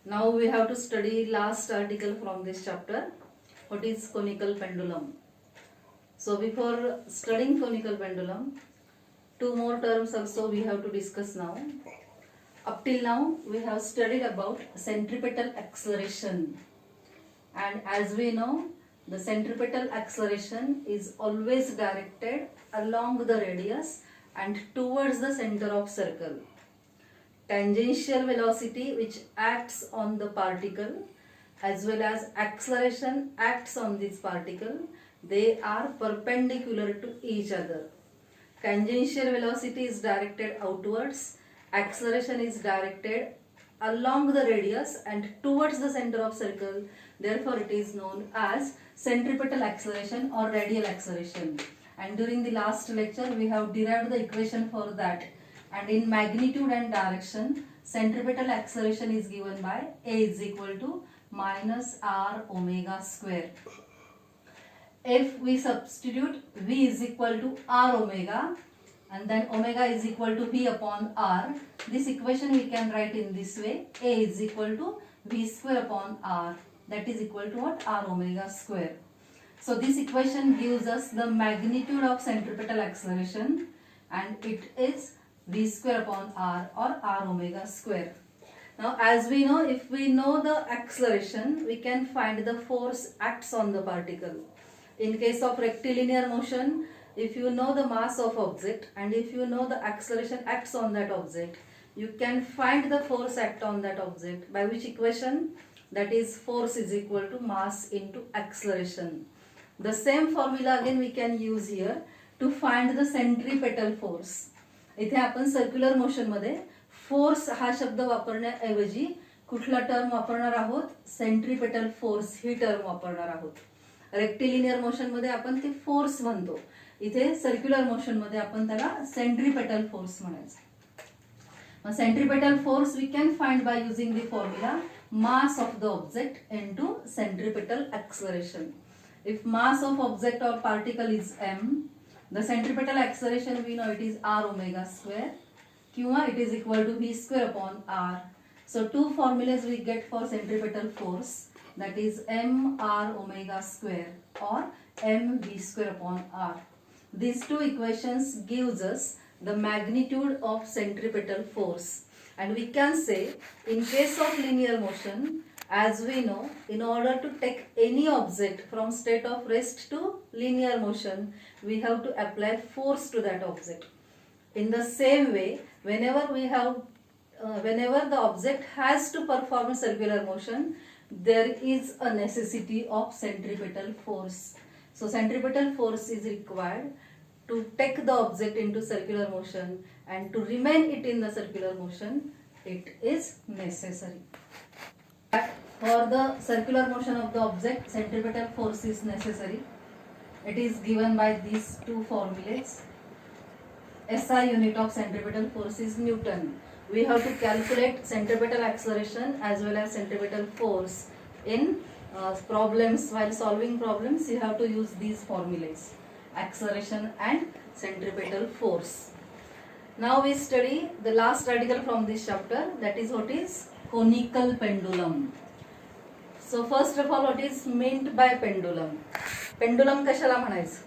Now we have to study last article from this chapter. What is conical pendulum? So before studying conical pendulum, two more terms also we have to discuss now. Up till now we have studied about centripetal acceleration, and as we know, the centripetal acceleration is always directed along the radius and towards the center of circle. Tangential velocity which acts on the particle as well as acceleration acts on this particle, they are perpendicular to each other. Tangential velocity is directed outwards, acceleration is directed along the radius and towards the center of circle, therefore it is known as centripetal acceleration or radial acceleration. And during the last lecture we have derived the equation for that, and in magnitude and direction centripetal acceleration is given by A is equal to minus r omega square. If we substitute V is equal to r omega and then omega is equal to V upon r, this equation we can write in this way: A is equal to V square upon r, that is equal to what? R omega square. So this equation gives us the magnitude of centripetal acceleration, and it is V square upon r or r omega square. Now as we know, if we know the acceleration, we can find the force acts on the particle. In case of rectilinear motion, if you know the mass of object and if you know the acceleration acts on that object, you can find the force act on that object by which equation? That is, force is equal to mass into acceleration. The same formula again we can use here to find the centripetal force. इथे आपण circular motion मध्ये force हा शब्द वापरण्याऐवजी कुठला term वापरणार आहोत? Centripetal force ही term वापरणार आहोत. रेक्टिलिनियर मोशन मध्ये आपण ते फोर्स म्हणतो, इथे सर्क्युलर मोशन मध्ये आपण त्याला सेंट्रिपेटल फोर्स म्हणायचं. Centripetal force we can find by using the formula mass of the object into centripetal acceleration. If mass of object or particle is m, the centripetal acceleration we know it is r omega square, q it is equal to v square upon r. So two formulas we get for centripetal force, that is m r omega square or m v square upon r. These two equations gives us the magnitude of centripetal force. And we can say, in case of linear motion, as we know, in order to take any object from state of rest to linear motion, we have to apply force to that object. In the same way, whenever the object has to perform circular motion, there is a necessity of centripetal force. So centripetal force is required to take the object into circular motion, and to remain it in the circular motion, it is necessary. For the circular motion of the object, centripetal force is necessary. It is given by these two formulas. SI unit of centripetal force is Newton. We have to calculate centripetal acceleration as well as centripetal force in problems. While solving problems, you have to use these formulas: acceleration and centripetal force. Now we study the last article from this chapter, that is what is conical pendulum. So first of all, what is meant by pendulum? Pendulum कशाला म्हणायचं?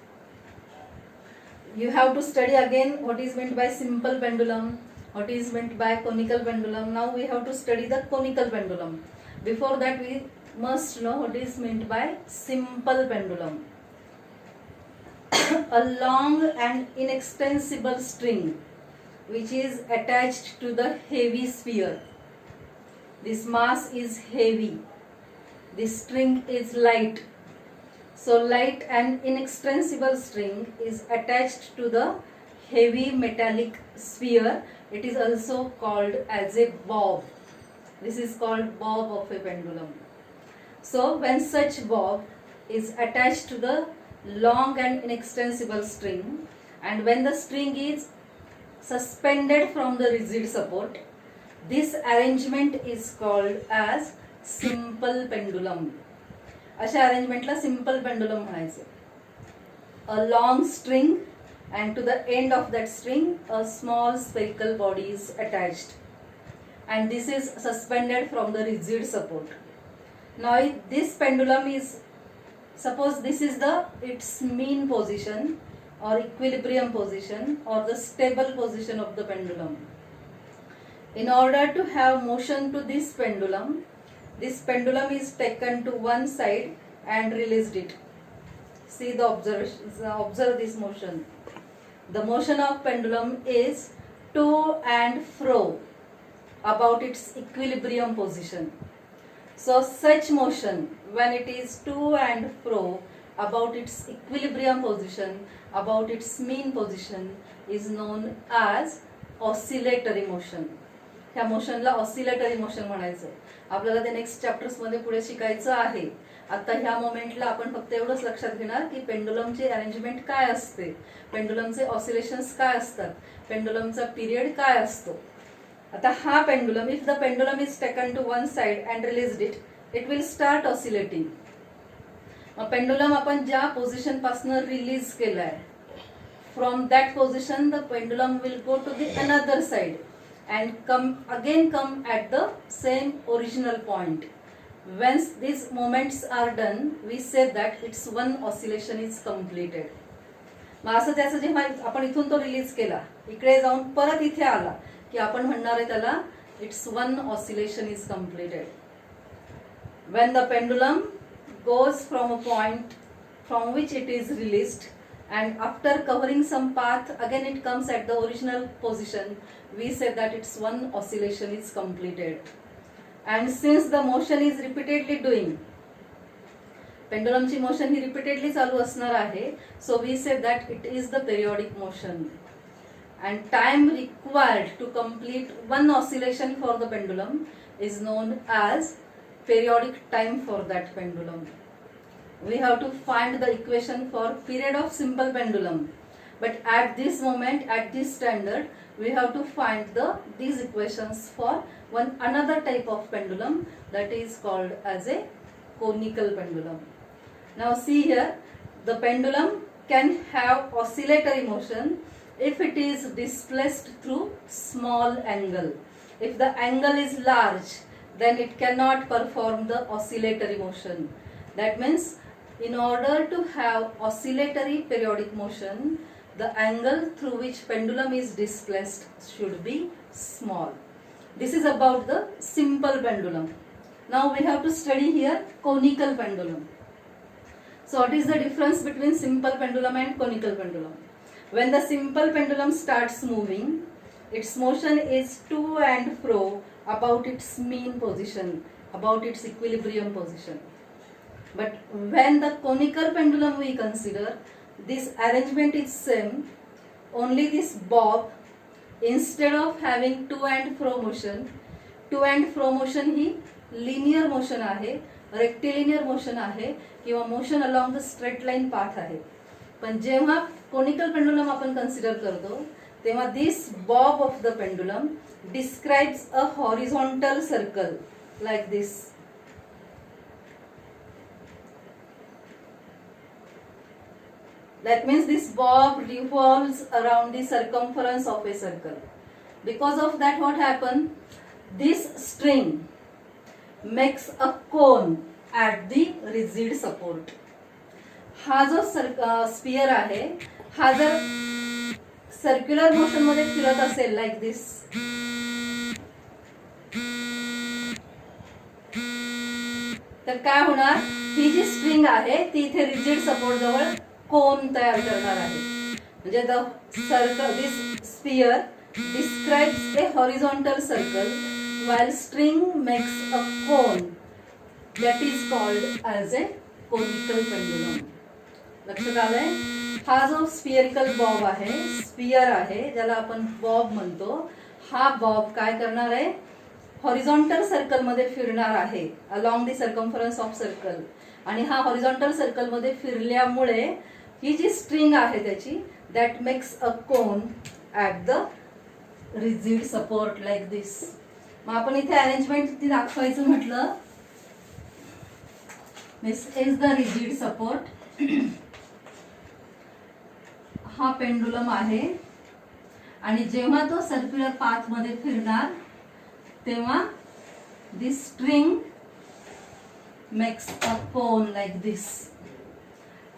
You have to study again what is meant by simple pendulum, what is meant by conical pendulum. Now we have to study the conical pendulum. Before that we must know what is meant by simple pendulum. A long and inextensible string which is attached to the heavy sphere. This mass is heavy. This string is light. So light and inextensible string is attached to the heavy metallic sphere. It is also called as a bob. This is called bob of a pendulum. So when such bob is attached to the long and inextensible string, and when the string is suspended from the rigid support, this arrangement is called as simple pendulum. अशा अरेंजमेंटला simple pendulum म्हणायचे. A long string, and to the end of that string a small spherical body is attached, and this is suspended from the rigid support. Now this pendulum is, suppose this is the its mean position or equilibrium position or the stable position of the pendulum. In order to have motion to this pendulum is taken to one side and released it. See the observation, observe this motion. The motion of pendulum is to and fro about its equilibrium position. So such motion, when it is to and fro about its equilibrium position, about its mean position, is known as oscillatory motion. ह्या मोशनला oscillatory motion म्हणायचं. आपल्याला ते next chapters मध्ये पुढे शिकायचं आहे. आता ह्या मोमेंटला आपण फक्त एवढंच लक्षात घेणार की पेंडुलमची अरेंजमेंट काय असते, पेंडुलमचे ऑसिलेशन्स काय असतात, पेंडुलमचा पिरियड काय असतो. आता हा pendulum, if the pendulum is taken to one side and released it will start oscillating. Pendulum आपण ज्या पोझिशन पासून रिलीज केलाय, from that position the pendulum will go to the another side and come at the same original point. Once these movements are done, we say that its one oscillation is completed. मग असं त्याचं जेव्हा आपण इथून तो release केला, इकडे जाऊन परत इथे आला की आपण म्हणणार आहे त्याला its one oscillation is completed. When the pendulum goes from a point from which it is released and after covering some path again it comes at the original position, we say that its one oscillation is completed. And since the motion is repeatedly doing, pendulum ची motion ही repeatedly चालू असणार आहे, so we say that it is the periodic motion. And time required to complete one oscillation for the pendulum is known as periodic time for that pendulum. We have to find the equation for period of simple pendulum, but at this moment, at this standard, we have to find these equations for another type of pendulum that is called as a conical pendulum. Now see here, the pendulum can have oscillatory motion if it is displaced through small angle. If the angle is large, then it cannot perform the oscillatory motion. That means in order to have oscillatory periodic motion, the angle through which pendulum is displaced should be small. This is about the simple pendulum. Now we have to study here conical pendulum. So what is the difference between simple pendulum and conical pendulum? When the simple pendulum starts moving, its motion is to and fro about its mean position, about its equilibrium position. But when the conical pendulum we consider, this arrangement is same, only this bob, instead of having to and fro motion he linear motion आहे, rectilinear motion आहे किंवा motion along the straight line path आहे. पण जेव्हा conical pendulum आपण consider करतो, तेव्हा this bob of the pendulum describes a horizontal circle like this. That means this bob revolves around the circumference of a circle. Because of that, what happens? This string makes a cone at the rigid support. हा जो spear आहे, हा जर circular motion मध्ये फिरत असेल like this, तर काय होणार? ही जी स्ट्रिंग आहे ती इथे रिजिड सपोर्ट जवळ कोन तयार करणार आहे. म्हणजे the circle, this sphere describes a horizontal circle while string makes a cone that is called as a conical pendulum. लक्षात आलंय? हा जो स्पियरिकल बॉब आहे, स्पियर आहे ज्याला आपण बॉब म्हणतो, हा बॉब काय करणार आहे? हॉरिझॉन्टल सर्कल मध्ये फिरणार आहे along the circumference of circle. आणि हा हॉरिझॉन्टल सर्कल मध्ये फिरल्यामुळे ही जी स्ट्रिंग आहे त्याची that makes a cone at the rigid support like this. मग आपण इथे अरेंजमेंट ती दाखवायचं म्हटलं, this is the rigid support. हा पेंडुलम आहे आणि जेव्हा तो सर्क्युलर पाथ मध्ये फिरणार तेव्हा this string makes a cone like this.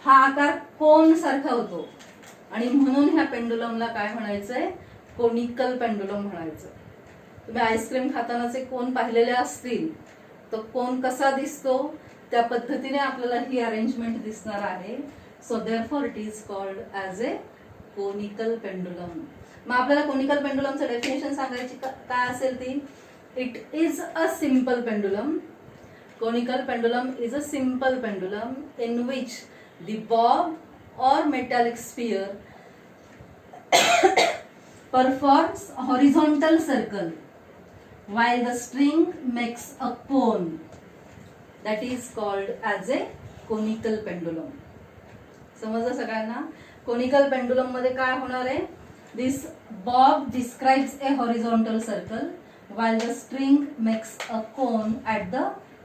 हा आकार कोन सारखा होतो आणि म्हणून ह्या पेंडुलमला काय म्हणायचंय, कोनिकल पेंडुलम म्हणायचं. तुम्ही आईस्क्रीम खातानाचे कोन पाहिलेले असतील, तो कोन कसा दिसतो त्या पद्धतीने आपल्याला ही अरेंजमेंट दिसणार आहे. So therefore it is called as a conical pendulum. मग आपल्याला कोनिकल पेंडुलमचं डेफिनेशन सांगायची काय असेल ती, it is a simple pendulum. Conical pendulum is a simple pendulum in which the bob or metallic sphere performs a horizontal circle while the string makes a cone. That is called as a conical pendulum. समजलं सगळ्यांना? Conical pendulum मध्ये काय होणार आहे? This bob describes a horizontal circle while the string makes a cone at the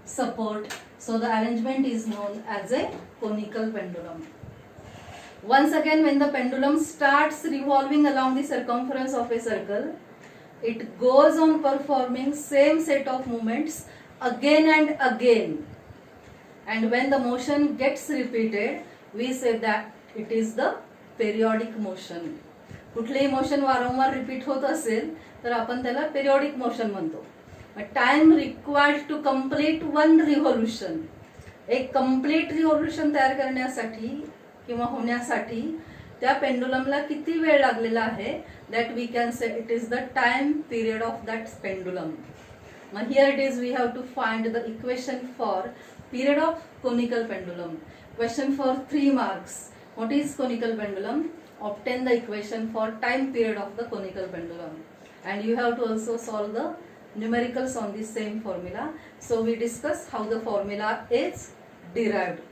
support. So the arrangement is known as a conical pendulum. Once again, when the pendulum starts revolving along the circumference of a circle, it goes on performing same set of movements again and again. And when the motion gets repeated, we say that it is the periodic motion. कुठलेही motion वारंवार repeat होत असेल तर आपण त्याला periodic motion म्हणतो. Time required to complete one revolution. एक complete revolution तयार करण्यासाठी किंवा होण्यासाठी त्या पेंडुलमला किती वेळ लागलेला आहे, that we can say it is the time period of that pendulum. मग here it is we have to find the equation for period of conical pendulum. Question for 3 marks. What is conical pendulum? Obtain the equation for time period of the conical pendulum. And you have to also solve the numericals on this same formula. So we discuss how the formula is derived.